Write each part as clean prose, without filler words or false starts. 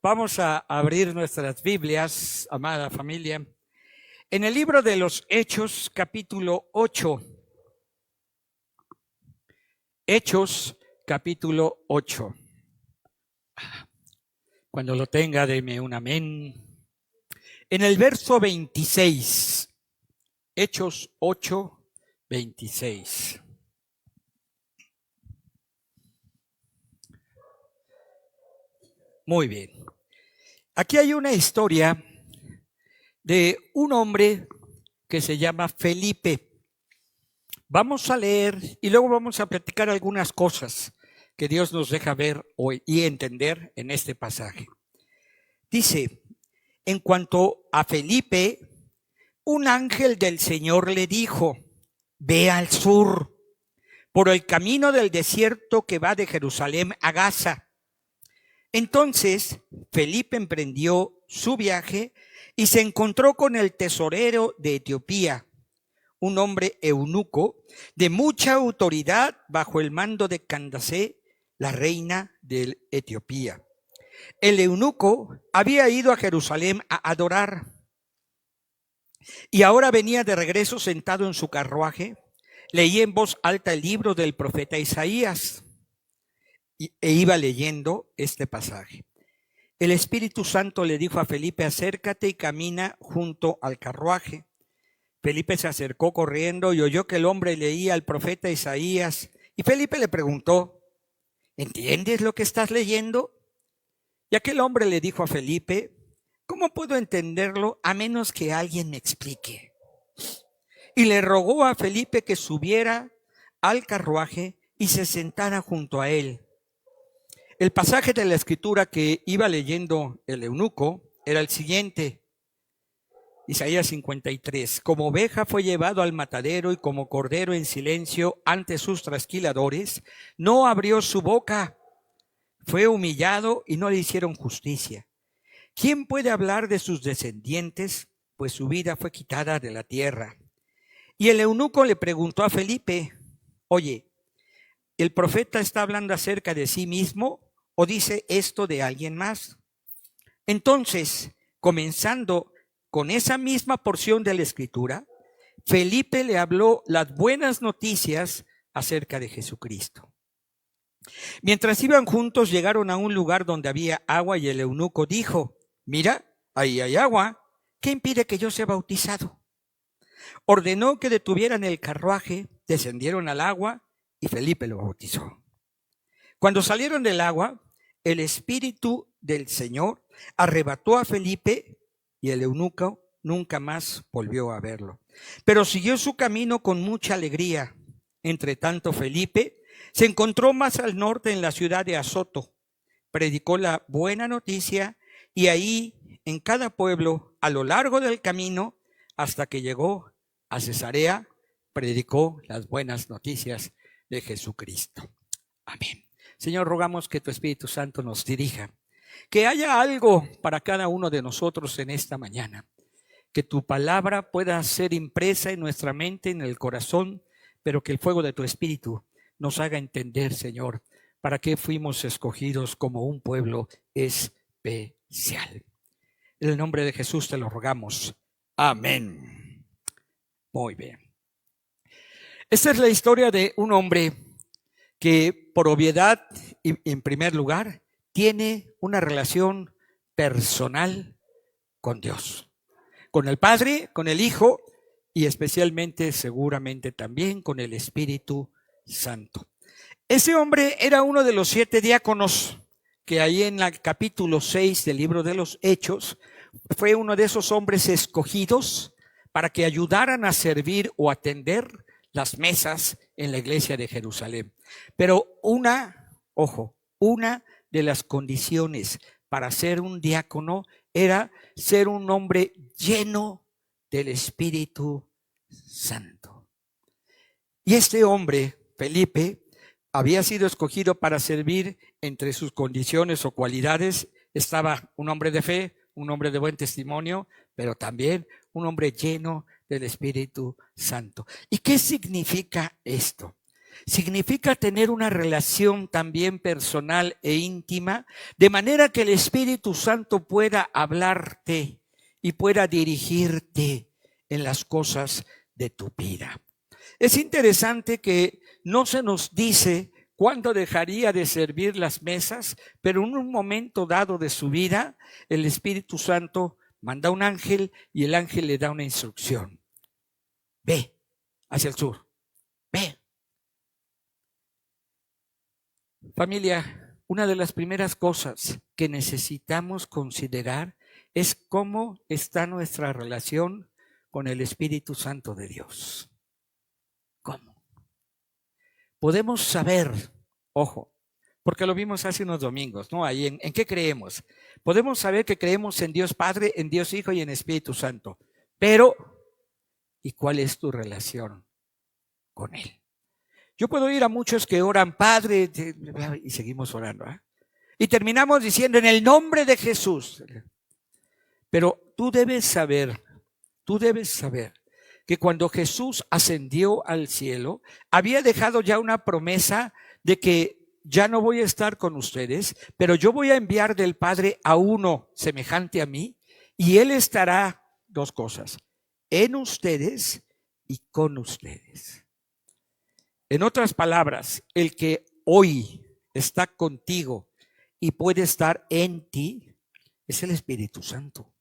Vamos a abrir nuestras Biblias, amada familia, en el libro de los Hechos, capítulo 8. Hechos, capítulo 8. Cuando lo tenga, deme un amén. En el verso 26, Hechos 8, 26. Muy bien. Aquí hay una historia de un hombre que se llama Felipe. Vamos a leer y luego vamos a platicar algunas cosas que Dios nos deja ver y entender en este pasaje. Dice, en cuanto a Felipe, un ángel del Señor le dijo, ve al sur, por el camino del desierto que va de Jerusalén a Gaza. Entonces Felipe emprendió su viaje y se encontró con el tesorero de Etiopía, un hombre eunuco de mucha autoridad bajo el mando de Candace, la reina de Etiopía. El eunuco había ido a Jerusalén a adorar y ahora venía de regreso sentado en su carruaje. Leía en voz alta el libro del profeta Isaías e iba leyendo este pasaje. El Espíritu Santo le dijo a Felipe, acércate y camina junto al carruaje. Felipe se acercó corriendo y oyó que el hombre leía al profeta Isaías. Y Felipe le preguntó, ¿entiendes lo que estás leyendo? Y aquel hombre le dijo a Felipe, ¿cómo puedo entenderlo a menos que alguien me explique? Y le rogó a Felipe que subiera al carruaje y se sentara junto a él. El pasaje de la escritura que iba leyendo el eunuco era el siguiente. Isaías 53. Como oveja fue llevado al matadero y como cordero en silencio ante sus trasquiladores, no abrió su boca. Fue humillado y no le hicieron justicia. ¿Quién puede hablar de sus descendientes? Pues su vida fue quitada de la tierra. Y el eunuco le preguntó a Felipe, oye, ¿el profeta está hablando acerca de sí mismo o dice esto de alguien más? Entonces, comenzando con esa misma porción de la escritura, Felipe le habló las buenas noticias acerca de Jesucristo. Mientras iban juntos, llegaron a un lugar donde había agua y el eunuco dijo, mira, ahí hay agua, ¿qué impide que yo sea bautizado? Ordenó que detuvieran el carruaje, descendieron al agua y Felipe lo bautizó. Cuando salieron del agua, el Espíritu del Señor arrebató a Felipe y el eunuco nunca más volvió a verlo. Pero siguió su camino con mucha alegría. Entre tanto, Felipe se encontró más al norte en la ciudad de Azoto. Predicó la buena noticia y ahí, en cada pueblo, a lo largo del camino, hasta que llegó a Cesarea, predicó las buenas noticias de Jesucristo. Amén. Señor, rogamos que tu Espíritu Santo nos dirija, que haya algo para cada uno de nosotros en esta mañana, que tu palabra pueda ser impresa en nuestra mente, en el corazón, pero que el fuego de tu Espíritu nos haga entender, Señor, para qué fuimos escogidos como un pueblo especial. En el nombre de Jesús te lo rogamos. Amén. Muy bien. Esta es la historia de un hombre que por obviedad y en primer lugar tiene una relación personal con Dios, con el Padre, con el Hijo y especialmente seguramente también con el Espíritu Santo. Ese hombre era uno de los 7 diáconos que ahí en el capítulo 6 del libro de los Hechos fue uno de esos hombres escogidos para que ayudaran a servir o atender las mesas en la iglesia de Jerusalén. Pero una de las condiciones para ser un diácono era ser un hombre lleno del Espíritu Santo. Y este hombre, Felipe, había sido escogido para servir. Entre sus condiciones o cualidades estaba un hombre de fe, un hombre de buen testimonio, pero también un hombre lleno del Espíritu Santo. ¿Y qué significa esto? Significa tener una relación también personal e íntima, de manera que el Espíritu Santo pueda hablarte y pueda dirigirte en las cosas de tu vida. Es interesante que no se nos dice cuándo dejaría de servir las mesas, pero en un momento dado de su vida, el Espíritu Santo manda un ángel y el ángel le da una instrucción. Ve hacia el sur, ve. Familia, una de las primeras cosas que necesitamos considerar es cómo está nuestra relación con el Espíritu Santo de Dios. ¿Cómo? Podemos saber, ojo, porque lo vimos hace unos domingos, ¿no? Ahí ¿en qué creemos? Podemos saber que creemos en Dios Padre, en Dios Hijo y en Espíritu Santo. Pero, ¿y cuál es tu relación con Él? Yo puedo ir a muchos que oran, Padre, y seguimos orando, ¿eh? Y terminamos diciendo, en el nombre de Jesús. Pero tú debes saber que cuando Jesús ascendió al cielo, había dejado ya una promesa de que ya no voy a estar con ustedes, pero yo voy a enviar del Padre a uno semejante a mí, y Él estará, dos cosas, en ustedes y con ustedes. En otras palabras, el que hoy está contigo y puede estar en ti es el Espíritu Santo.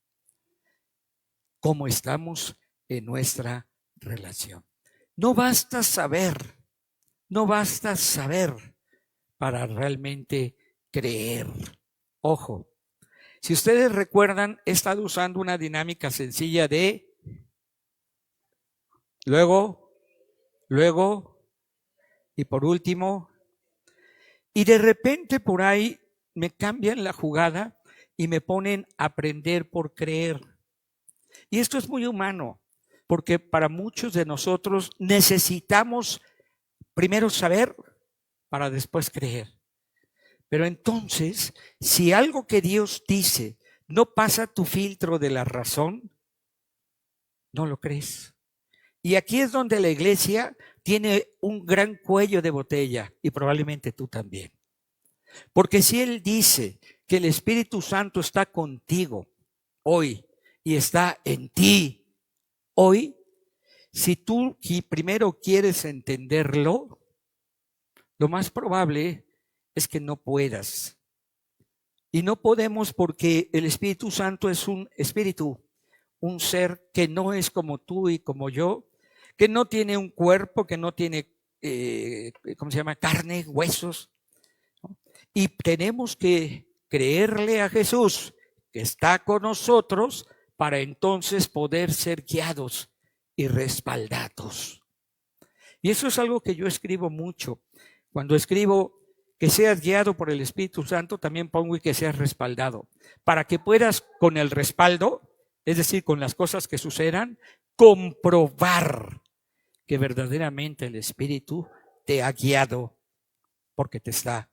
¿Cómo estamos en nuestra relación? No basta saber para realmente creer. Ojo, si ustedes recuerdan, he estado usando una dinámica sencilla de luego y por último, y de repente por ahí me cambian la jugada y me ponen a aprender por creer. Y esto es muy humano, porque para muchos de nosotros necesitamos primero saber para después creer. Pero entonces, si algo que Dios dice no pasa tu filtro de la razón, no lo crees. Y aquí es donde la iglesia tiene un gran cuello de botella, y probablemente tú también. Porque si Él dice que el Espíritu Santo está contigo hoy y está en ti hoy, si tú primero quieres entenderlo, lo más probable es que no puedas. Y no podemos porque el Espíritu Santo es un espíritu, un ser que no es como tú y como yo, que no tiene un cuerpo, que no tiene, carne, huesos, ¿no? Y tenemos que creerle a Jesús, que está con nosotros, para entonces poder ser guiados y respaldados. Y eso es algo que yo escribo mucho. Cuando escribo que seas guiado por el Espíritu Santo, también pongo y que seas respaldado, para que puedas con el respaldo, es decir, con las cosas que sucedan, comprobar que verdaderamente el Espíritu te ha guiado porque te está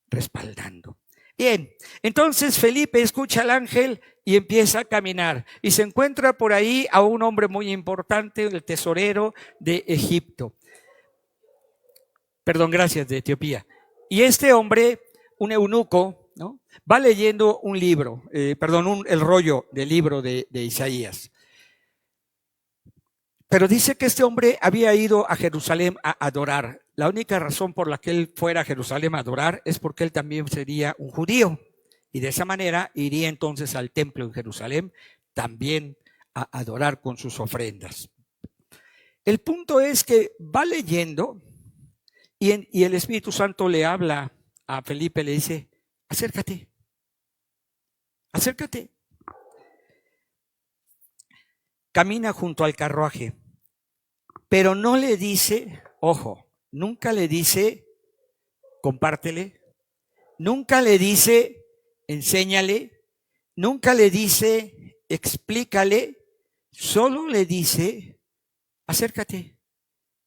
respaldando. Bien, entonces Felipe escucha al ángel y empieza a caminar y se encuentra por ahí a un hombre muy importante, el tesorero de Egipto. De Etiopía. Y este hombre, un eunuco, ¿no?, va leyendo un libro, el rollo del libro de Isaías. Pero dice que este hombre había ido a Jerusalén a adorar. La única razón por la que él fuera a Jerusalén a adorar es porque él también sería un judío. Y de esa manera iría entonces al templo en Jerusalén también a adorar con sus ofrendas. El punto es que va leyendo y el Espíritu Santo le habla a Felipe, le dice, acércate. Camina junto al carruaje, pero no le dice, ojo, nunca le dice, compártele, nunca le dice, enséñale, nunca le dice, explícale, solo le dice, acércate,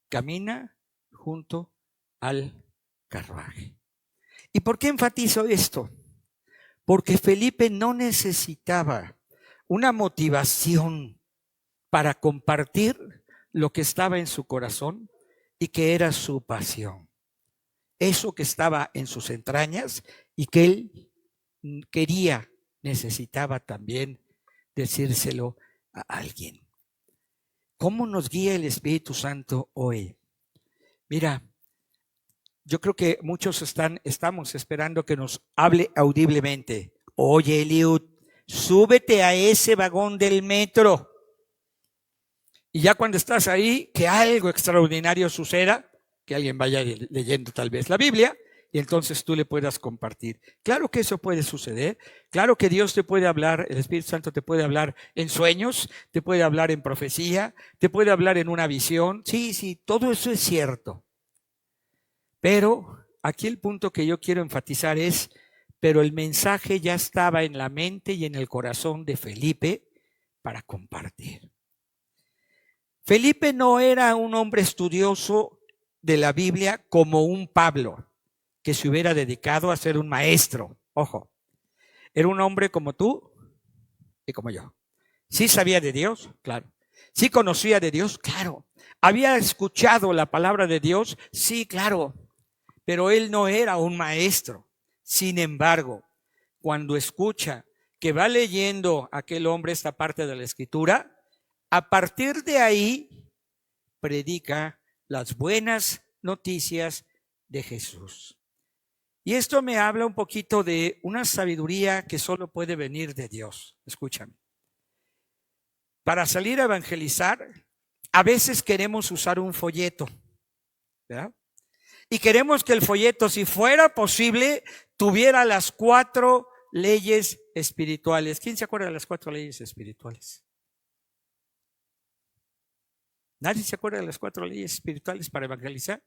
camina junto al carruaje. ¿Y por qué enfatizo esto? Porque Felipe no necesitaba una motivación para compartir lo que estaba en su corazón. y que era su pasión. Eso que estaba en sus entrañas y que él quería, necesitaba también decírselo a alguien. ¿Cómo nos guía el Espíritu Santo hoy? Mira, yo creo que muchos estamos esperando que nos hable audiblemente. Oye, Eliud, súbete a ese vagón del metro. Y ya cuando estás ahí, que algo extraordinario suceda, que alguien vaya leyendo tal vez la Biblia, y entonces tú le puedas compartir. Claro que eso puede suceder. Claro que Dios te puede hablar, el Espíritu Santo te puede hablar en sueños, te puede hablar en profecía, te puede hablar en una visión. Sí, sí, todo eso es cierto. Pero aquí el punto que yo quiero enfatizar es, pero el mensaje ya estaba en la mente y en el corazón de Felipe para compartir. Felipe no era un hombre estudioso de la Biblia como un Pablo, que se hubiera dedicado a ser un maestro. Ojo, era un hombre como tú y como yo. Sí sabía de Dios, claro. Sí conocía de Dios, claro. Había escuchado la palabra de Dios, sí, claro. Pero él no era un maestro. Sin embargo, cuando escucha que va leyendo aquel hombre esta parte de la Escritura, a partir de ahí predica las buenas noticias de Jesús. Y esto me habla un poquito de una sabiduría que solo puede venir de Dios. Escúchame. Para salir a evangelizar, a veces queremos usar un folleto, ¿verdad? Y queremos que el folleto, si fuera posible, tuviera las 4 leyes espirituales. ¿Quién se acuerda de las 4 leyes espirituales? ¿Nadie se acuerda de las 4 leyes espirituales para evangelizar?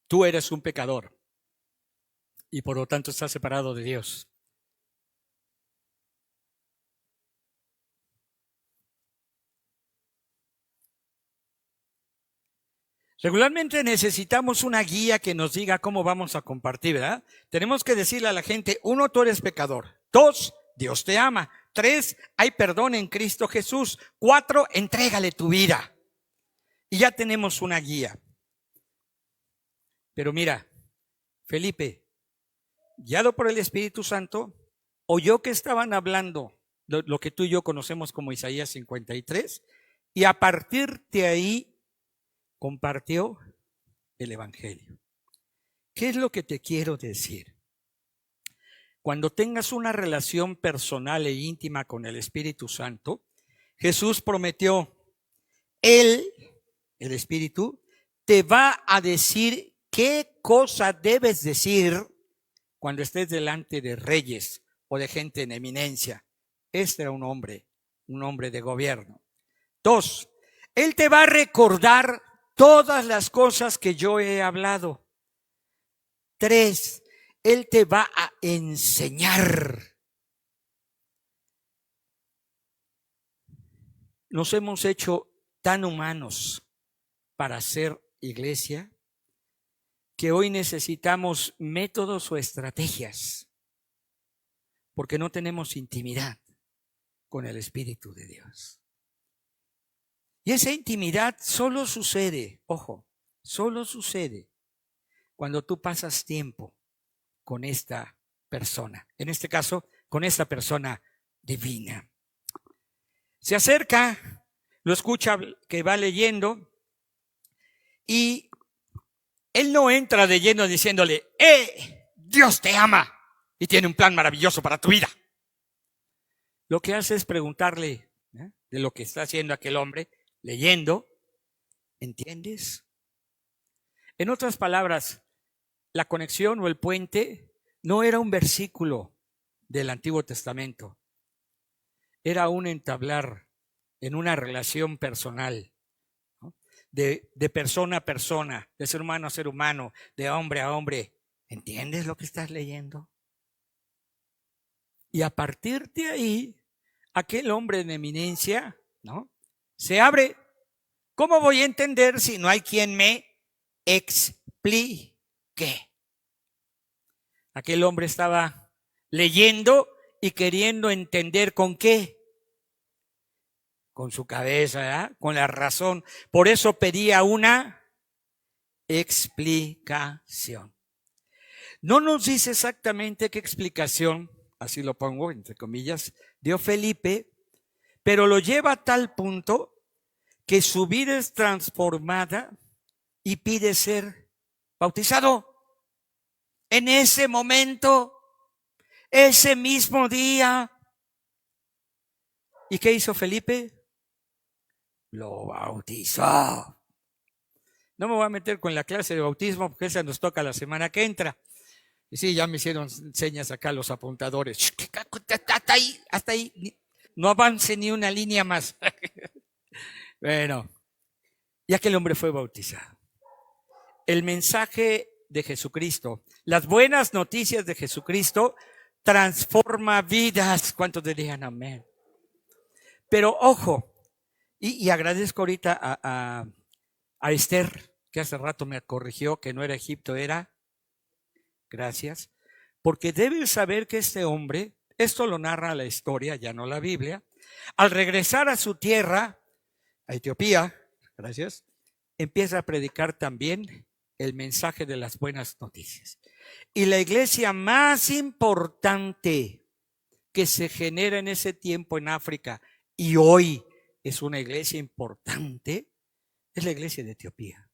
Tú eres un pecador y por lo tanto estás separado de Dios. Regularmente necesitamos una guía que nos diga cómo vamos a compartir, ¿verdad? Tenemos que decirle a la gente, 1, tú eres pecador. 2, Dios te ama. 3, hay perdón en Cristo Jesús. 4, entrégale tu vida. Y ya tenemos una guía. Pero mira, Felipe, guiado por el Espíritu Santo, oyó que estaban hablando lo que tú y yo conocemos como Isaías 53, y a partir de ahí compartió el Evangelio. ¿Qué es lo que te quiero decir? Cuando tengas una relación personal e íntima con el Espíritu Santo, Jesús prometió, Él, el Espíritu, te va a decir qué cosa debes decir cuando estés delante de reyes o de gente en eminencia. Este era un hombre de gobierno. 2, Él te va a recordar todas las cosas que yo he hablado. 3, Él te va a enseñar. Nos hemos hecho tan humanos para ser iglesia que hoy necesitamos métodos o estrategias porque no tenemos intimidad con el Espíritu de Dios. Y esa intimidad solo sucede, ojo, solo sucede cuando tú pasas tiempo con esta persona, en este caso, con esta persona divina. Se acerca, lo escucha que va leyendo y él no entra de lleno diciéndole, Dios te ama y tiene un plan maravilloso para tu vida. Lo que hace es preguntarle de lo que está haciendo aquel hombre, leyendo, ¿entiendes? En otras palabras, la conexión o el puente no era un versículo del Antiguo Testamento, era un entablar en una relación personal, ¿no? De persona a persona, de ser humano a ser humano, de hombre a hombre. ¿Entiendes lo que estás leyendo? Y a partir de ahí, aquel hombre en eminencia, ¿no?, se abre. ¿Cómo voy a entender si no hay quien me explique? Aquel hombre estaba leyendo y queriendo entender ¿con qué? con su cabeza, ¿verdad? Con la razón. Por eso pedía una explicación. No nos dice exactamente qué explicación, así lo pongo entre comillas, dio Felipe, pero lo lleva a tal punto que su vida es transformada y pide ser bautizado. En ese momento, ese mismo día. ¿Y qué hizo Felipe? Lo bautizó. No me voy a meter con la clase de bautismo porque esa nos toca la semana que entra. Y sí, ya me hicieron señas acá los apuntadores. Hasta ahí. No avance ni una línea más. Bueno, ya que el hombre fue bautizado. El mensaje de Jesucristo, las buenas noticias de Jesucristo transforma vidas. ¿Cuántos dirían amén? Pero ojo, y agradezco ahorita a Esther, que hace rato me corrigió que no era Egipto, era, gracias, porque debes saber que este hombre, esto lo narra la historia, ya no la Biblia, al regresar a su tierra, a Etiopía, gracias, empieza a predicar también el mensaje de las buenas noticias. Y la iglesia más importante que se genera en ese tiempo en África y hoy es una iglesia importante, es la iglesia de Etiopía.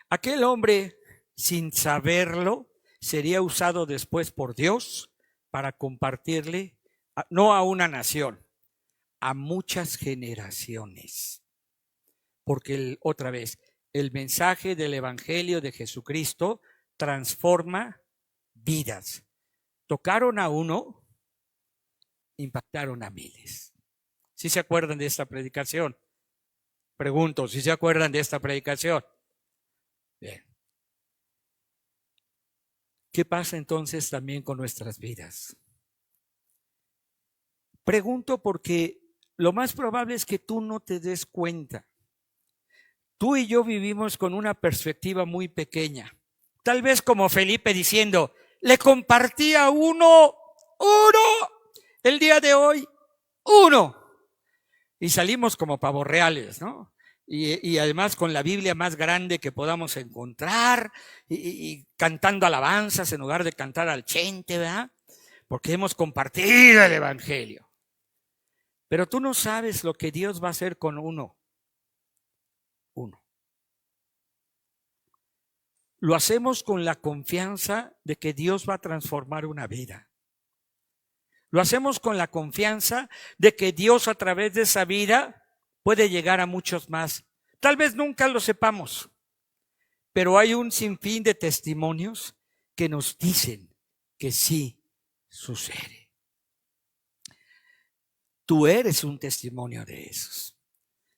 Aquel hombre, sin saberlo, sería usado después por Dios para compartirle, no a una nación, a muchas generaciones. Porque otra vez, el mensaje del Evangelio de Jesucristo transforma vidas. Tocaron a uno, impactaron a miles. ¿Sí se acuerdan de esta predicación? Pregunto, ¿si se acuerdan de esta predicación? Bien. ¿Qué pasa entonces también con nuestras vidas? Pregunto porque lo más probable es que tú no te des cuenta. Tú y yo vivimos con una perspectiva muy pequeña. Tal vez como Felipe diciendo, le compartí a uno, el día de hoy, uno. Y salimos como pavos reales, ¿no? Y además con la Biblia más grande que podamos encontrar y cantando alabanzas en lugar de cantar al chente, ¿verdad? Porque hemos compartido el Evangelio. Pero tú no sabes lo que Dios va a hacer con uno. Lo hacemos con la confianza de que Dios va a transformar una vida. Lo hacemos con la confianza de que Dios a través de esa vida puede llegar a muchos más. Tal vez nunca lo sepamos, pero hay un sinfín de testimonios que nos dicen que sí sucede. Tú eres un testimonio de esos.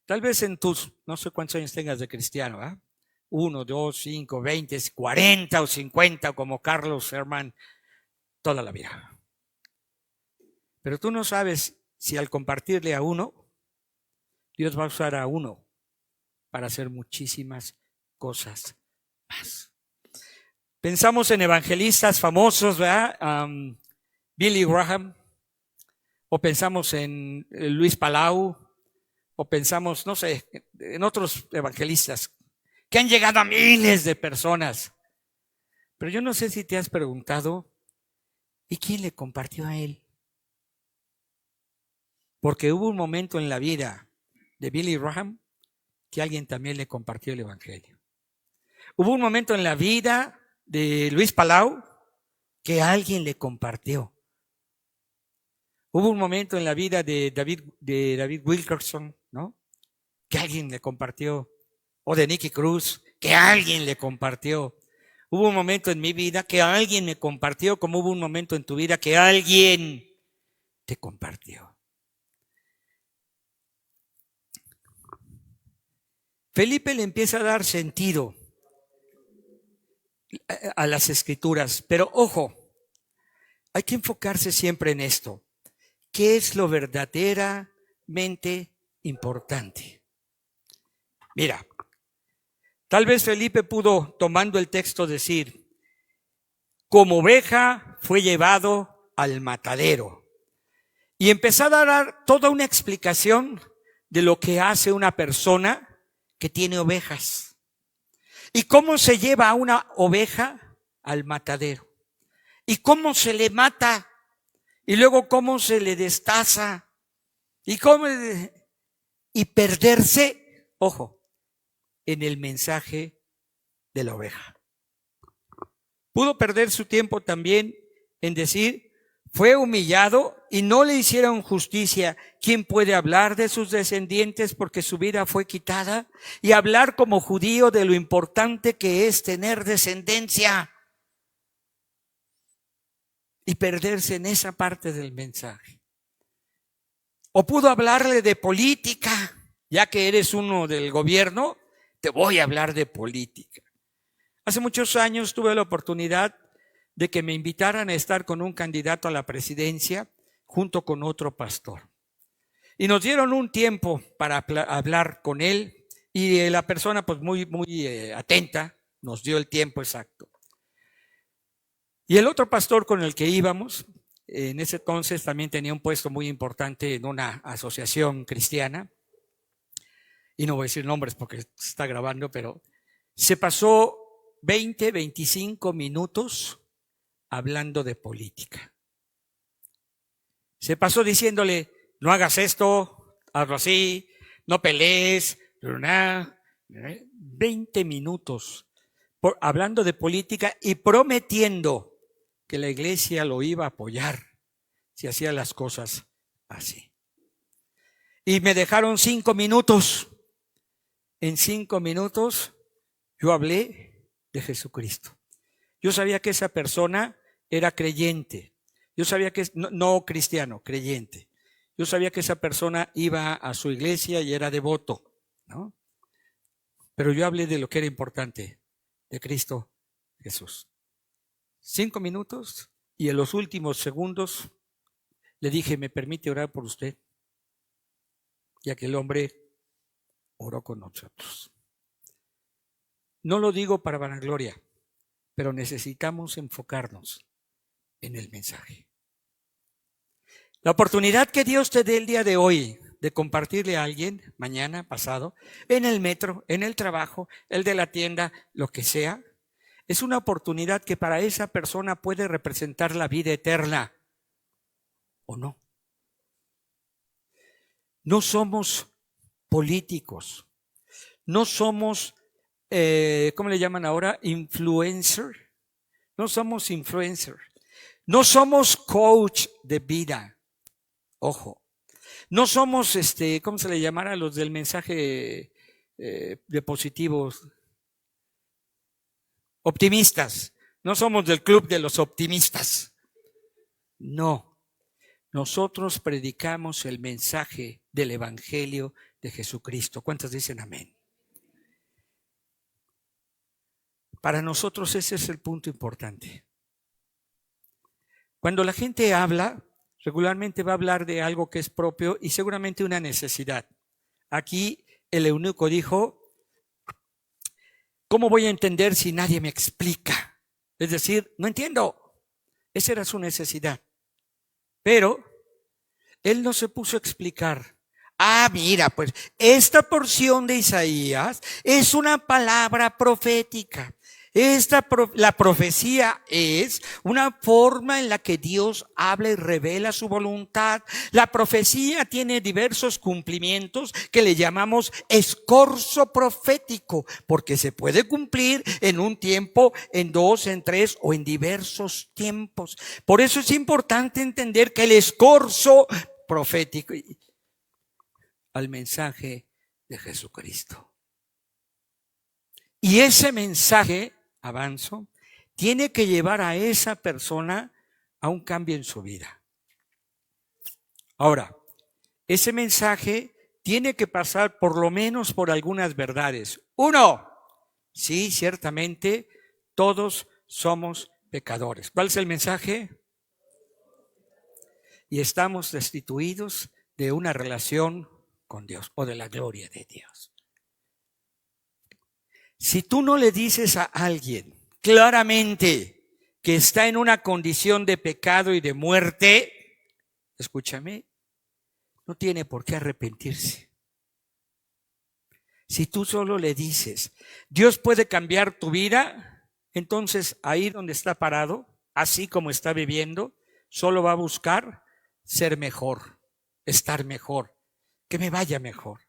Tal vez en tus, no sé cuántos años tengas de cristiano, ¿eh? 1, 2, 5, 20, 40 o 50, como Carlos Herman, toda la vida. Pero tú no sabes si al compartirle a uno, Dios va a usar a uno para hacer muchísimas cosas más. Pensamos en evangelistas famosos, ¿verdad? Billy Graham, o pensamos en Luis Palau, o pensamos, no sé, en otros evangelistas que han llegado a miles de personas. Pero yo no sé si te has preguntado, ¿y quién le compartió a él? Porque hubo un momento en la vida de Billy Graham que alguien también le compartió el Evangelio. Hubo un momento en la vida de Luis Palau que alguien le compartió. Hubo un momento en la vida de David Wilkerson, ¿no? Que alguien le compartió. O de Nicky Cruz, que alguien le compartió. Hubo un momento en mi vida que alguien me compartió, como hubo un momento en tu vida que alguien te compartió. Felipe le empieza a dar sentido a las escrituras, pero ojo, hay que enfocarse siempre en esto. ¿Qué es lo verdaderamente importante? Mira, tal vez Felipe pudo, tomando el texto, decir, como oveja fue llevado al matadero. Y empezar a dar toda una explicación de lo que hace una persona que tiene ovejas. ¿Y cómo se lleva a una oveja al matadero? ¿Y cómo se le mata? Y luego cómo se le destaza. Y perderse, ojo, en el mensaje de la oveja. Pudo perder su tiempo también en decir, fue humillado y no le hicieron justicia. ¿Quién puede hablar de sus descendientes porque su vida fue quitada? Y hablar como judío de lo importante que es tener descendencia. Y perderse en esa parte del mensaje. O pudo hablarle de política, ya que eres uno del gobierno, te voy a hablar de política. Hace muchos años tuve la oportunidad de que me invitaran a estar con un candidato a la presidencia junto con otro pastor. Y nos dieron un tiempo para hablar con él y la persona pues muy atenta nos dio el tiempo exacto. Y el otro pastor con el que íbamos, en ese entonces también tenía un puesto muy importante en una asociación cristiana. Y no voy a decir nombres porque se está grabando, pero se pasó 25 minutos hablando de política. Se pasó diciéndole, no hagas esto, hazlo así, no pelees, 20 minutos hablando de política y prometiendo que la iglesia lo iba a apoyar si hacía las cosas así. Y me dejaron 5 minutos. En 5 minutos yo hablé de Jesucristo. Yo sabía que esa persona era creyente. Yo sabía que no cristiano, creyente. Yo sabía que esa persona iba a su iglesia y era devoto, ¿no? Pero yo hablé de lo que era importante, de Cristo Jesús. 5 minutos y en los últimos segundos le dije, ¿me permite orar por usted? Y aquel hombre oró con nosotros. No lo digo para vanagloria, pero necesitamos enfocarnos en el mensaje. La oportunidad que Dios te dé el día de hoy de compartirle a alguien, mañana, pasado, en el metro, en el trabajo, el de la tienda, lo que sea, es una oportunidad que para esa persona puede representar la vida eterna, ¿o no? No somos políticos, no somos, ¿cómo le llaman ahora? Influencer. No somos influencer. No somos coach de vida. Ojo. No somos, ¿cómo se le llamará a los del mensaje de positivos? Optimistas. No somos del club de los optimistas. No. Nosotros predicamos el mensaje del Evangelio de Jesucristo. ¿Cuántos dicen amén? Para nosotros ese es el punto importante. Cuando la gente habla, regularmente va a hablar de algo que es propio y seguramente una necesidad. Aquí el eunuco dijo, ¿cómo voy a entender si nadie me explica? Es decir, no entiendo. Esa era su necesidad. Pero él no se puso a explicar. Ah, mira, pues esta porción de Isaías es una palabra profética. La profecía es una forma en la que Dios habla y revela su voluntad. La profecía tiene diversos cumplimientos que le llamamos escorzo profético, porque se puede cumplir en un tiempo, en 2, en 3 o en diversos tiempos. Por eso es importante entender que el escorzo profético al mensaje de Jesucristo. Y ese mensaje, avanzo, tiene que llevar a esa persona a un cambio en su vida. Ahora, ese mensaje tiene que pasar por lo menos por algunas verdades. 1, sí, ciertamente, todos somos pecadores. ¿Cuál es el mensaje? Y estamos destituidos de una relación con Dios o de la gloria de Dios. Si tú no le dices a alguien claramente que está en una condición de pecado y de muerte, escúchame, no tiene por qué arrepentirse. Si tú solo le dices, Dios puede cambiar tu vida, entonces ahí donde está parado, así como está viviendo, solo va a buscar ser mejor, estar mejor, que me vaya mejor.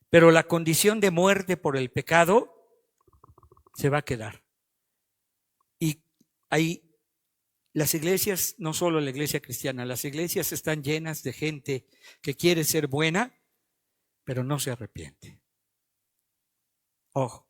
Pero la condición de muerte por el pecado se va a quedar. Y ahí las iglesias, no solo la iglesia cristiana, las iglesias están llenas de gente que quiere ser buena, pero no se arrepiente. Ojo.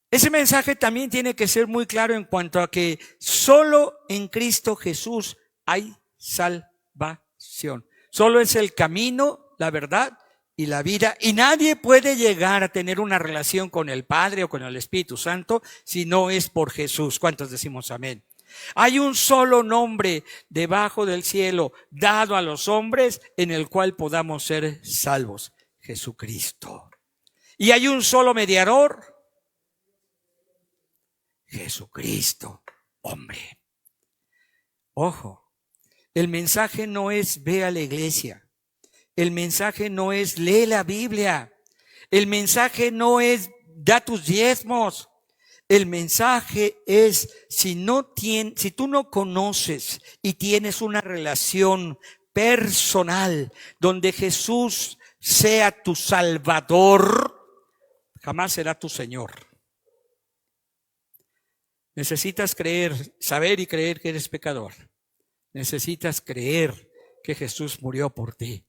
Ese mensaje también tiene que ser muy claro en cuanto a que solo en Cristo Jesús hay salvación. Solo es el camino, la verdad y la vida. Y nadie puede llegar a tener una relación con el Padre o con el Espíritu Santo si no es por Jesús. ¿Cuántos decimos amén? Hay un solo nombre debajo del cielo dado a los hombres en el cual podamos ser salvos: Jesucristo. Y hay un solo mediador: Jesucristo, hombre. Ojo, el mensaje no es ve a la iglesia. El mensaje no es lee la Biblia. El mensaje no es da tus diezmos. El mensaje es si tú no conoces y tienes una relación personal donde Jesús sea tu Salvador, jamás será tu Señor. Necesitas creer, saber y creer que eres pecador. Necesitas creer que Jesús murió por ti.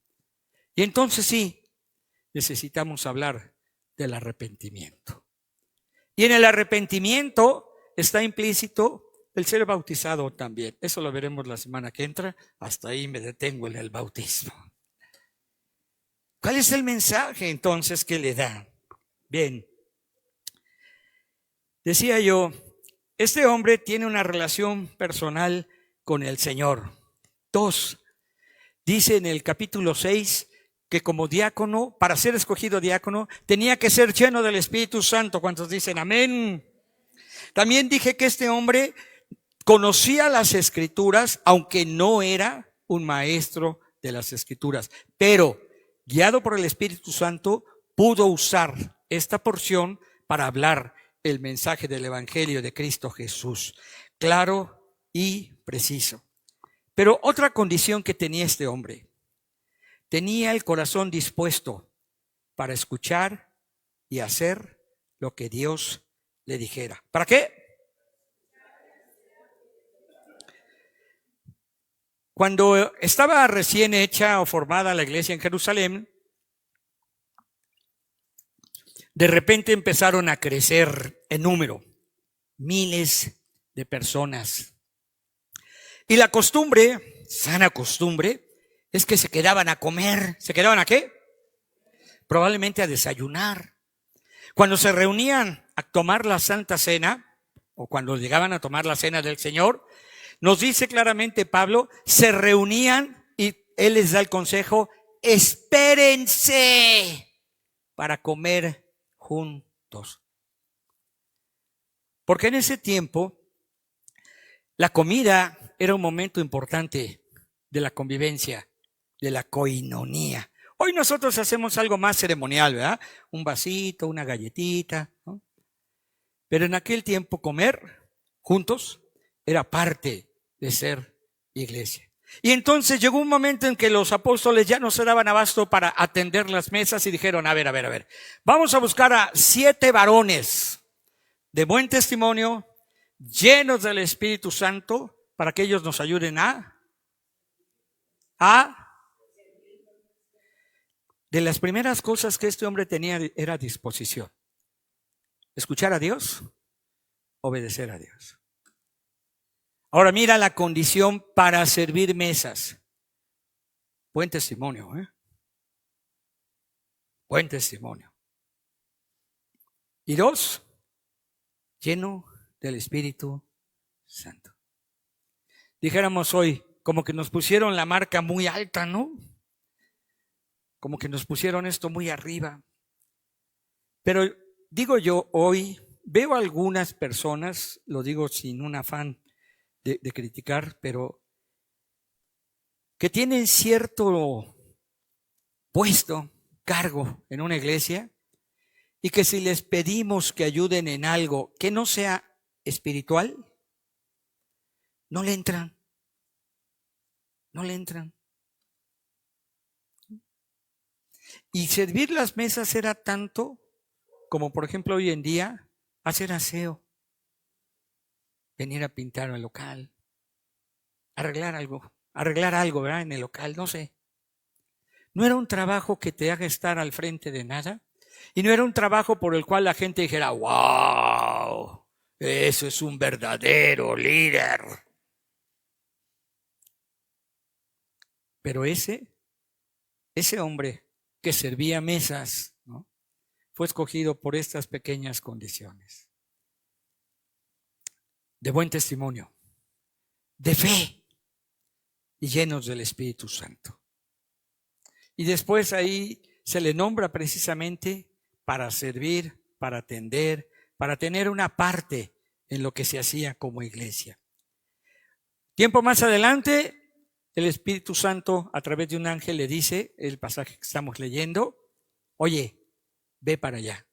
Y entonces sí, necesitamos hablar del arrepentimiento. Y en el arrepentimiento está implícito el ser bautizado también. Eso lo veremos la semana que entra. Hasta ahí me detengo en el bautismo. ¿Cuál es el mensaje entonces que le da? Bien, decía yo, este hombre tiene una relación personal con el Señor. 2, dice en el capítulo 6 que como diácono, para ser escogido diácono, tenía que ser lleno del Espíritu Santo. ¿Cuántos dicen amén? También dije que este hombre conocía las Escrituras, aunque no era un maestro de las Escrituras, pero guiado por el Espíritu Santo, pudo usar esta porción para hablar el mensaje del Evangelio de Cristo Jesús, claro y preciso. Pero otra condición que tenía este hombre: tenía el corazón dispuesto para escuchar y hacer lo que Dios le dijera. ¿Para qué? Cuando estaba recién hecha o formada la iglesia en Jerusalén, de repente empezaron a crecer en número, miles de personas. Y la costumbre, sana costumbre, es que se quedaban a comer. ¿Se quedaban a qué? Probablemente a desayunar. Cuando se reunían a tomar la Santa Cena, o cuando llegaban a tomar la Cena del Señor, nos dice claramente Pablo, se reunían y él les da el consejo: espérense para comer juntos. Porque en ese tiempo la comida era un momento importante de la convivencia, de la coinonía. Hoy nosotros hacemos algo más ceremonial, ¿verdad? Un vasito, una galletita, ¿no? Pero en aquel tiempo comer juntos era parte de ser iglesia. Y entonces llegó un momento en que los apóstoles ya no se daban abasto para atender las mesas y dijeron, a ver, vamos a buscar a 7 varones de buen testimonio, llenos del Espíritu Santo, para que ellos nos ayuden de las primeras cosas que este hombre tenía era disposición. Escuchar a Dios, obedecer a Dios. Ahora mira la condición para servir mesas. Buen testimonio, ¿eh? Buen testimonio. Y 2, lleno del Espíritu Santo. Dijéramos hoy, como que nos pusieron la marca muy alta, ¿no? Como que nos pusieron esto muy arriba. Pero digo yo hoy, veo algunas personas, lo digo sin un afán de criticar, pero que tienen cierto puesto, cargo en una iglesia y que si les pedimos que ayuden en algo que no sea espiritual, no le entran. No le entran. Y servir las mesas era tanto como, por ejemplo, hoy en día, hacer aseo, venir a pintar el local, arreglar algo, ¿verdad? En el local, no sé. No era un trabajo que te haga estar al frente de nada, y no era un trabajo por el cual la gente dijera, wow, eso es un verdadero líder. Pero ese hombre que servía mesas, ¿no?, fue escogido por estas pequeñas condiciones: de buen testimonio, de fe y llenos del Espíritu Santo. Y después ahí se le nombra precisamente para servir, para atender, para tener una parte en lo que se hacía como iglesia. Tiempo más adelante, el Espíritu Santo a través de un ángel le dice, el pasaje que estamos leyendo, oye, ve para allá.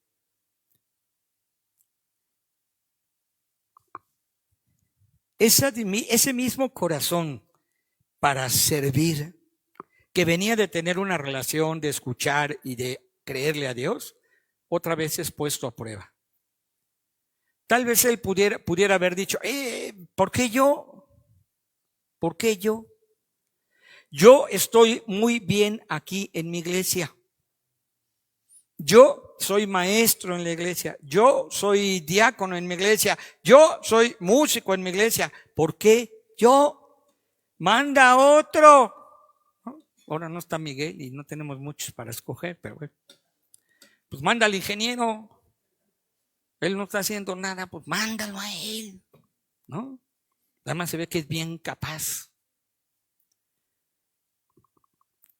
Ese mismo corazón para servir, que venía de tener una relación, de escuchar y de creerle a Dios, otra vez es puesto a prueba. Tal vez él pudiera haber dicho, ¿por qué yo? ¿Por qué yo? Yo estoy muy bien aquí en mi iglesia. Yo soy maestro en la iglesia. Yo soy diácono en mi iglesia. Yo soy músico en mi iglesia. ¿Por qué yo? Manda otro. Ahora no está Miguel y no tenemos muchos para escoger, pero bueno. Pues manda al ingeniero. Él no está haciendo nada, pues mándalo a él, ¿no? Además se ve que es bien capaz.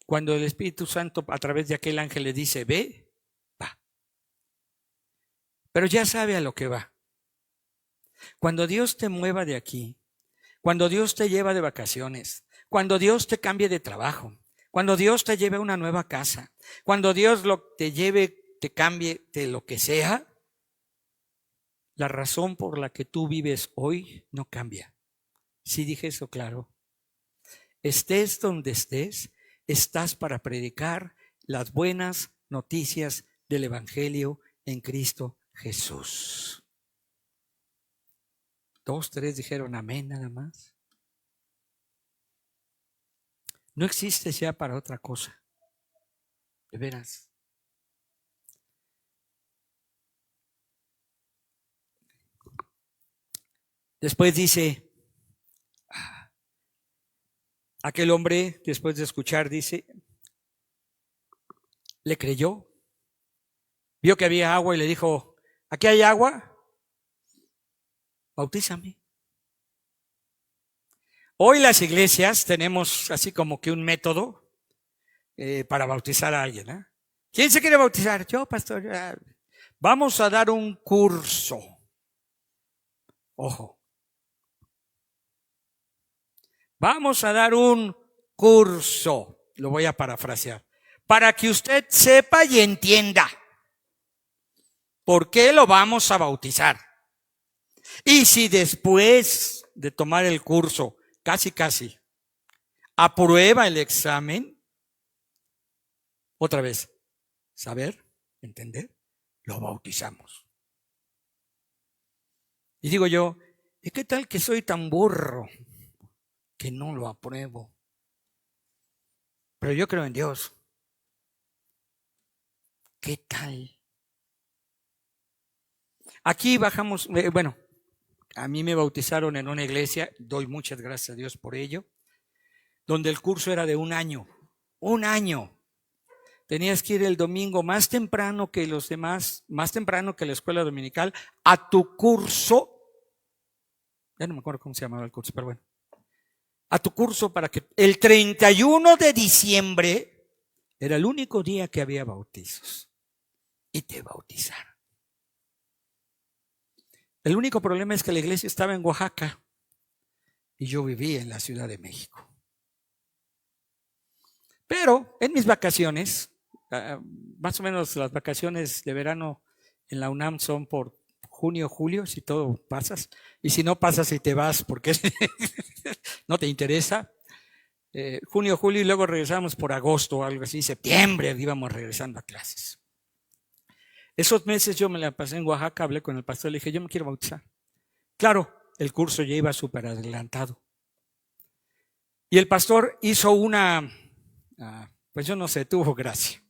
Cuando el Espíritu Santo a través de aquel ángel le dice, ve, va. Pero ya sabe a lo que va. Cuando Dios te mueva de aquí, cuando Dios te lleva de vacaciones, cuando Dios te cambie de trabajo, cuando Dios te lleve a una nueva casa, cuando Dios te lleve, te cambie de lo que sea, la razón por la que tú vives hoy no cambia. Sí dije eso claro. Estés donde estés, estás para predicar las buenas noticias del Evangelio en Cristo Jesús. 2, 3 dijeron amén nada más. No existe ya para otra cosa. De veras. Después dice, aquel hombre, después de escuchar, dice, le creyó, vio que había agua y le dijo, ¿aquí hay agua? Bautízame. Hoy las iglesias tenemos así como que un método para bautizar a alguien, ¿eh? ¿Quién se quiere bautizar? Yo, pastor. Vamos a dar un curso. Ojo. Vamos a dar un curso. Lo voy a parafrasear. Para que usted sepa y entienda por qué lo vamos a bautizar. Y si después de tomar el curso, casi, aprueba el examen, otra vez, saber, entender, lo bautizamos. Y digo yo, ¿y qué tal que soy tan burro que no lo apruebo? Pero yo creo en Dios. ¿Qué tal? Aquí bajamos, bueno, a mí me bautizaron en una iglesia, doy muchas gracias a Dios por ello, donde el curso era de un año. Tenías que ir el domingo más temprano que los demás, más temprano que la escuela dominical, a tu curso. Ya no me acuerdo cómo se llamaba el curso, pero bueno. A tu curso para que el 31 de diciembre era el único día que había bautizos. Y te bautizaron. El único problema es que la iglesia estaba en Oaxaca y yo vivía en la Ciudad de México. Pero en mis vacaciones, más o menos las vacaciones de verano en la UNAM son por junio, julio, si todo pasas. Y si no pasas y te vas porque no te interesa. Junio, julio y luego regresamos por agosto o algo así. Septiembre íbamos regresando a clases. Esos meses yo me la pasé en Oaxaca, hablé con el pastor, le dije, yo me quiero bautizar. Claro, el curso ya iba súper adelantado. Y el pastor hizo pues yo no sé, tuvo gracia.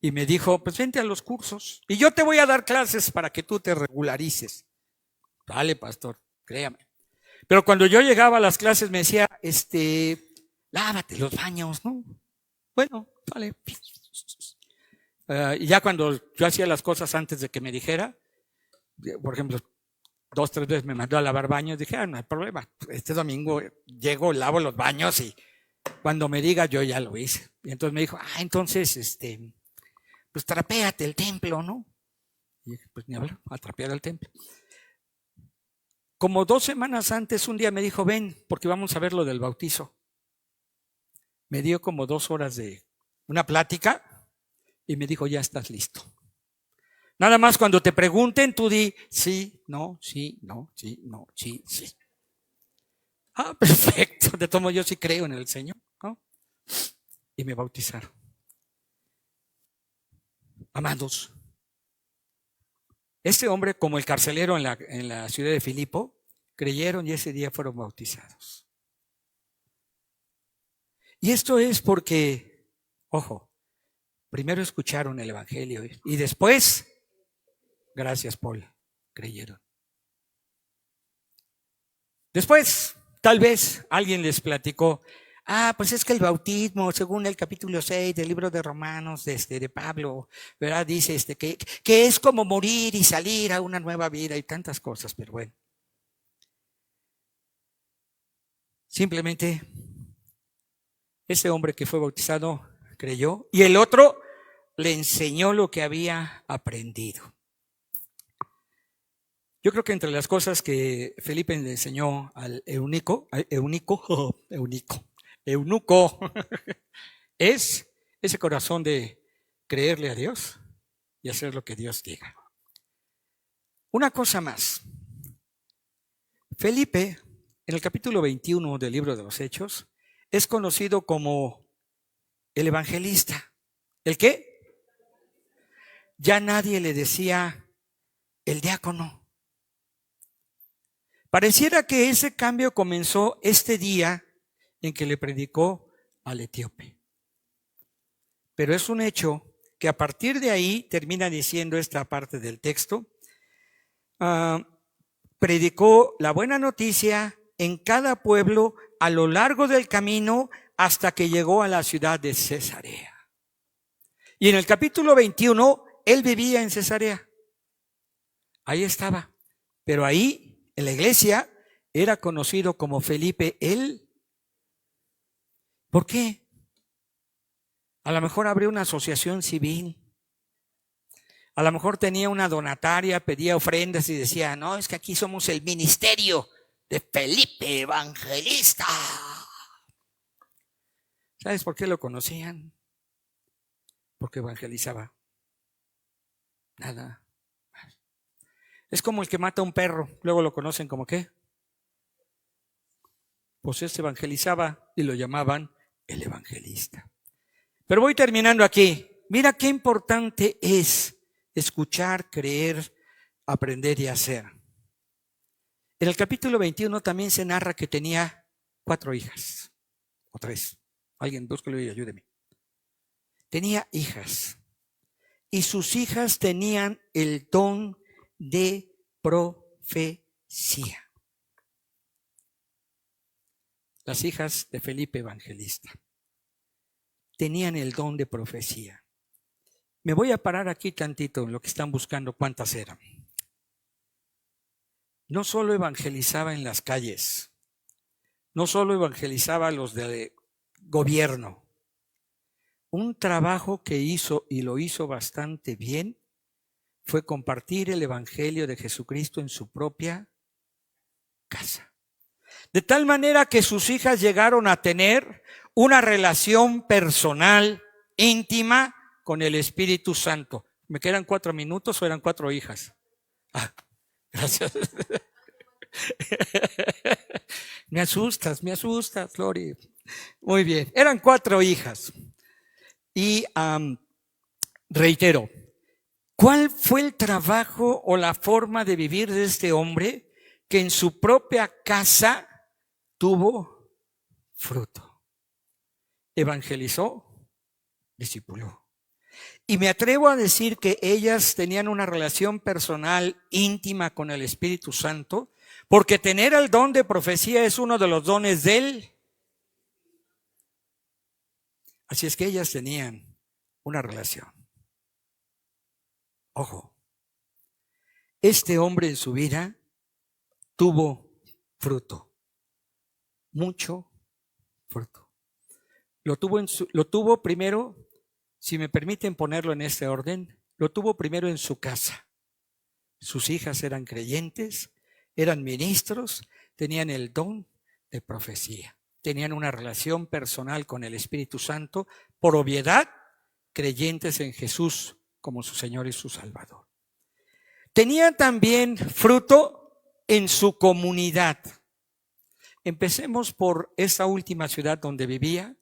Y me dijo, pues vente a los cursos y yo te voy a dar clases para que tú te regularices. Dale, pastor, créame. Pero cuando yo llegaba a las clases me decía, lávate los baños, ¿no? Bueno, vale. Y ya cuando yo hacía las cosas antes de que me dijera, por ejemplo, 2, 3 veces me mandó a lavar baños, dije, no hay problema, este domingo llego, lavo los baños y cuando me diga yo ya lo hice. Y entonces me dijo, entonces, pues trapéate el templo, ¿no? Y dije, pues ni hablar, a trapear el templo. Como 2 semanas antes, un día me dijo, ven, porque vamos a ver lo del bautizo. Me dio como 2 horas de una plática y me dijo, ya estás listo. Nada más cuando te pregunten, tú di sí, no, sí, no, sí, no, sí, sí. Perfecto, de todo modo yo sí creo en el Señor, ¿no? Y me bautizaron. Amados, este hombre, como el carcelero en la ciudad de Filipo, creyeron y ese día fueron bautizados. Y esto es porque, ojo, primero escucharon el evangelio y después, gracias Paul, creyeron. Después, tal vez alguien les platicó, pues es que el bautismo, según el capítulo 6 del libro de Romanos, de Pablo, ¿verdad? Dice que es como morir y salir a una nueva vida y tantas cosas, pero bueno. Simplemente, ese hombre que fue bautizado creyó y el otro le enseñó lo que había aprendido. Yo creo que entre las cosas que Felipe le enseñó al eunuco, es ese corazón de creerle a Dios y hacer lo que Dios diga. Una cosa más. Felipe, en el capítulo 21 del libro de los Hechos, es conocido como el evangelista. ¿El qué? Ya nadie le decía el diácono. Pareciera que ese cambio comenzó este día en que le predicó al etíope. Pero es un hecho que a partir de ahí, termina diciendo esta parte del texto, predicó la buena noticia en cada pueblo a lo largo del camino hasta que llegó a la ciudad de Cesarea. Y en el capítulo 21, él vivía en Cesarea. Ahí estaba. Pero ahí, en la iglesia, era conocido como Felipe el. ¿Por qué? A lo mejor abrió una asociación civil. A lo mejor tenía una donataria, pedía ofrendas y decía, no, es que aquí somos el ministerio de Felipe Evangelista. ¿Sabes por qué lo conocían? Porque evangelizaba. Nada más. Es como el que mata a un perro, luego lo conocen como ¿qué? Pues este evangelizaba y lo llamaban el evangelista. Pero voy terminando aquí. Mira qué importante es escuchar, creer, aprender y hacer. En el capítulo 21 también se narra que tenía 4 hijas, o 3. Alguien búsquelo y ayúdeme. Tenía hijas, y sus hijas tenían el don de profecía. Las hijas de Felipe Evangelista tenían el don de profecía. Me voy a parar aquí tantito en lo que están buscando cuántas eran. No solo evangelizaba en las calles, no solo evangelizaba a los de gobierno. Un trabajo que hizo y lo hizo bastante bien fue compartir el evangelio de Jesucristo en su propia casa. De tal manera que sus hijas llegaron a tener una relación personal, íntima con el Espíritu Santo. ¿Me quedan 4 minutos o eran 4 hijas? Ah, gracias. Me asustas, Lori. Muy bien, eran 4 hijas. Y reitero, ¿cuál fue el trabajo o la forma de vivir de este hombre que en su propia casa tuvo fruto? Evangelizó, discipuló. Y me atrevo a decir que ellas tenían una relación personal íntima con el Espíritu Santo, porque tener el don de profecía es uno de los dones de él. Así es que ellas tenían una relación. Ojo, este hombre en su vida tuvo fruto, mucho fruto. Lo tuvo primero, si me permiten ponerlo en este orden, lo tuvo primero en su casa. Sus hijas eran creyentes, eran ministros, tenían el don de profecía, tenían una relación personal con el Espíritu Santo, por obviedad, creyentes en Jesús como su Señor y su Salvador. Tenía también fruto en su comunidad. Empecemos por esa última ciudad donde vivía.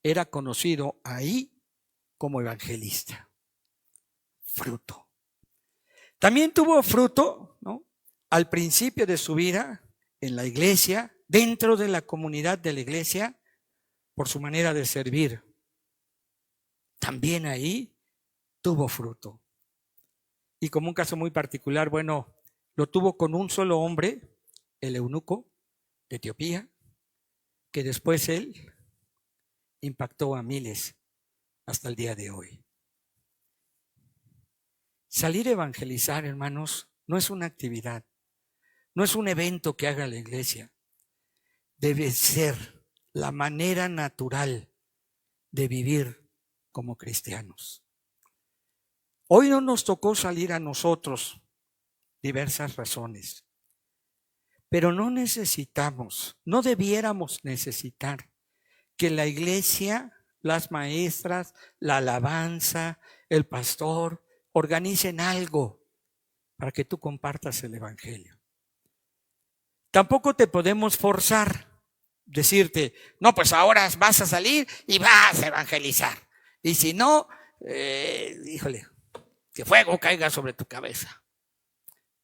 Era conocido ahí como evangelista. Fruto. También tuvo fruto, ¿no?, al principio de su vida en la iglesia, dentro de la comunidad de la iglesia, por su manera de servir. También ahí tuvo fruto. Y como un caso muy particular, bueno, lo tuvo con un solo hombre, el eunuco de Etiopía, que después él impactó a miles hasta el día de hoy. Salir a evangelizar, hermanos, no es una actividad, no es un evento que haga la iglesia. Debe ser la manera natural de vivir como cristianos. Hoy no nos tocó salir a nosotros, diversas razones, pero no necesitamos, no debiéramos necesitar que la iglesia, las maestras, la alabanza, el pastor, organicen algo para que tú compartas el evangelio. Tampoco te podemos forzar, decirte, no, pues ahora vas a salir y vas a evangelizar. Y si no, híjole, que fuego caiga sobre tu cabeza.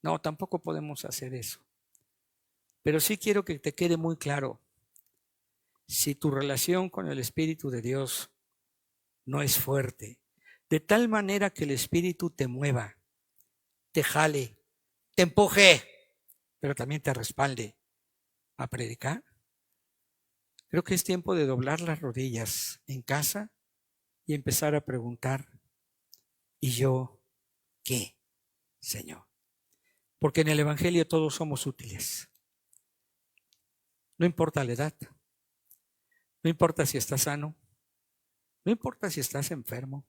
No, tampoco podemos hacer eso. Pero sí quiero que te quede muy claro, si tu relación con el Espíritu de Dios no es fuerte, de tal manera que el Espíritu te mueva, te jale, te empuje, pero también te respalde a predicar, creo que es tiempo de doblar las rodillas en casa y empezar a preguntar, ¿y yo qué, Señor? Porque en el Evangelio todos somos útiles. No importa la edad, no importa si estás sano, no importa si estás enfermo,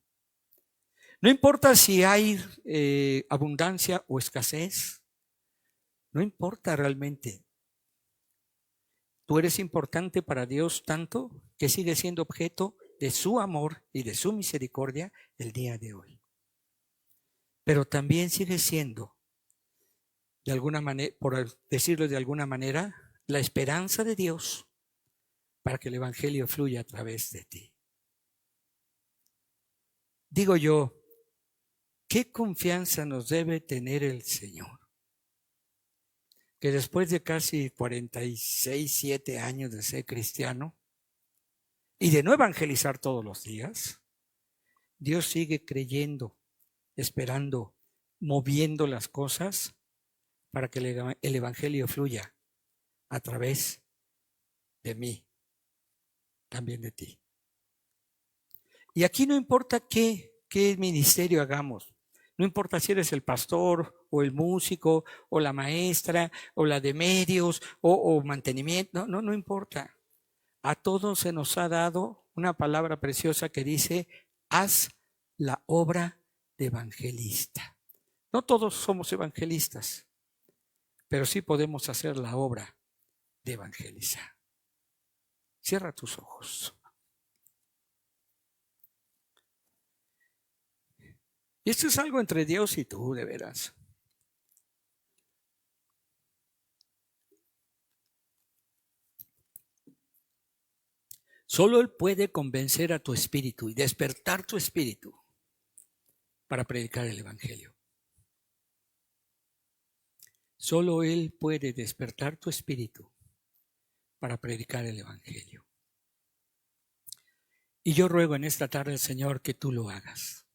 no importa si hay abundancia o escasez, no importa realmente. Tú eres importante para Dios tanto que sigues siendo objeto de su amor y de su misericordia el día de hoy. Pero también sigues siendo, de alguna manera, por decirlo de alguna manera, la esperanza de Dios para que el evangelio fluya a través de ti. Digo yo, ¿qué confianza nos debe tener el Señor? Que después de casi 46, 7 años de ser cristiano y de no evangelizar todos los días, Dios sigue creyendo, esperando, moviendo las cosas para que el evangelio fluya a través de mí, también de ti. Y aquí no importa qué ministerio hagamos, no importa si eres el pastor o el músico o la maestra o la de medios o mantenimiento, no importa. A todos se nos ha dado una palabra preciosa que dice, haz la obra de evangelista. No todos somos evangelistas, pero sí podemos hacer la obra de evangelizar. Cierra tus ojos. Y esto es algo entre Dios y tú, de veras. Solo Él puede convencer a tu espíritu y despertar tu espíritu para predicar el Evangelio. Solo Él puede despertar tu espíritu para predicar el Evangelio. Y yo ruego en esta tarde, Señor, que tú lo hagas.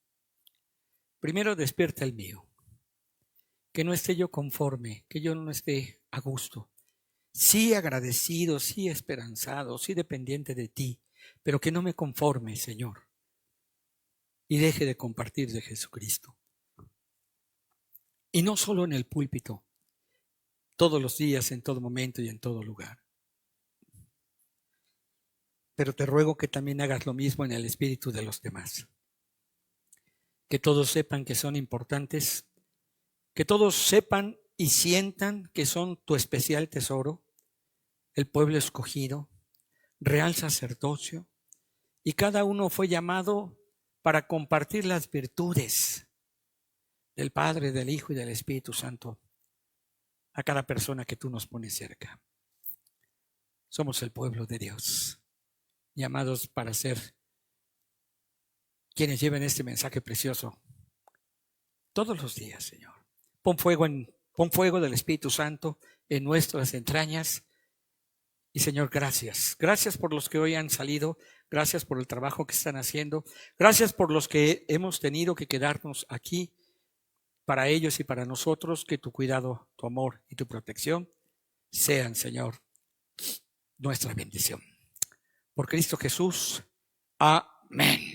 Primero despierta el mío, que no esté yo conforme, que yo no esté a gusto. Sí agradecido, sí esperanzado, sí dependiente de ti, pero que no me conforme, Señor, y deje de compartir de Jesucristo. Y no solo en el púlpito, todos los días, en todo momento y en todo lugar. Pero te ruego que también hagas lo mismo en el espíritu de los demás. Que todos sepan que son importantes, que todos sepan y sientan que son tu especial tesoro, el pueblo escogido, real sacerdocio, y cada uno fue llamado para compartir las virtudes del Padre, del Hijo y del Espíritu Santo a cada persona que tú nos pones cerca. Somos el pueblo de Dios, llamados para ser quienes lleven este mensaje precioso todos los días, Señor. Pon fuego del Espíritu Santo en nuestras entrañas. Y Señor, gracias. Gracias por los que hoy han salido. Gracias por el trabajo que están haciendo. Gracias por los que hemos tenido que quedarnos aquí para ellos y para nosotros. Que tu cuidado, tu amor y tu protección sean, Señor, nuestra bendición. Por Cristo Jesús. Amén.